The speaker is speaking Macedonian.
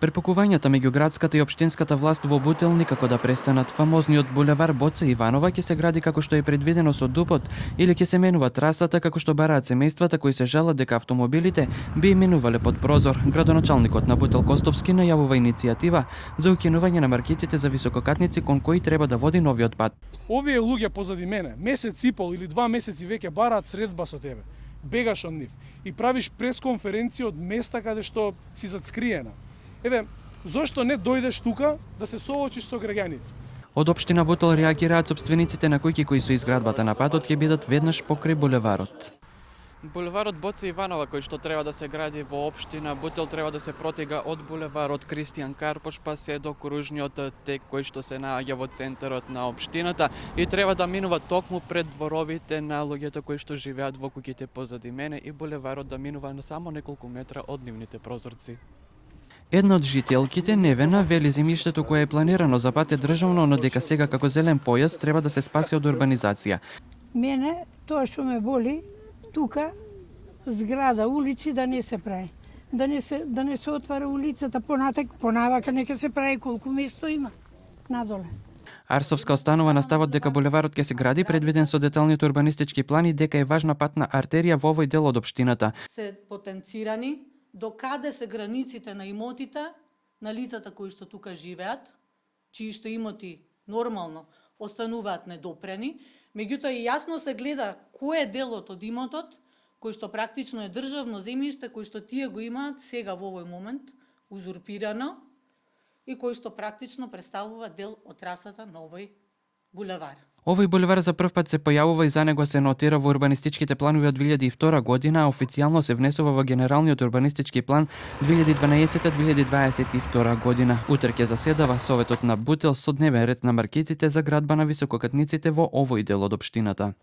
Препукувањата меѓу градската и општинската власт во Бутел никако да престанат. Фамозниот булевар Боце Иванова ќе се гради како што е предвидено со ДУП-от или ќе се менува трасата како што бараат семејствата кои се жалат дека автомобилите би им минувале под прозор. Градоначалникот на Бутел Костовски најавува иницијатива за укинување на маркиците за висококатници кон кои треба да води новиот пат. Овие луѓе позади мене, месец и пол или 2 месеци веќе бараат средба со тебе. Бегаш од нив и правиш пресконференција од места каде што си зацкриена. Еве, зошто не дојдеш тука да се соочиш со граѓаните? Од општина Бутел реагираат сопствениците на куќи кои со изградбата на патот ќе бидат веднаш покрај булеварот. Булеварот Боце Иванова кој што треба да се гради во општина Бутел треба да се протега од булеварот Кристијан Карпош па се до кружниот тек кој што се наоѓа во центарот на општината и треба да минува токму пред дворовите на луѓето кои што живеат во куќите позади мене и булеварот да минува на само неколку метра од нивните прозорци. Една од жителките, Невена, вели земјиштето кое е планирано за пат е државно, но дека сега како зелен појас треба да се спаси од урбанизација. Мене тоа што ме боли, тука зграда, улици да не се прави. Да не се отвара улицата понавака нека се прави колку место има надоле. Арсовска останува на ставот дека булеварот ќе се гради предвиден со деталните урбанистички плани дека е важна патна артерија во овој дел од општината. Се потенцирани до каде се границите на имотите на лицата кои што тука живеат, чии што имоти нормално остануваат недопрени, меѓутоа и јасно се гледа кој е делот од имотот кој што практично е државно земјиште, кој што тие го имаат сега во овој момент узурпирано и кој што практично представува дел од трасата на овој булевар. Овој булевар за прв пат се појавува и за него се нотира во урбанистичките планови од 2002 година, а официјално се внесува во Генералниот урбанистички план 2012-2022 година. Утре ќе заседава Советот на Бутел со дневен ред на маркиците за градба на висококатниците во овој дел од општината.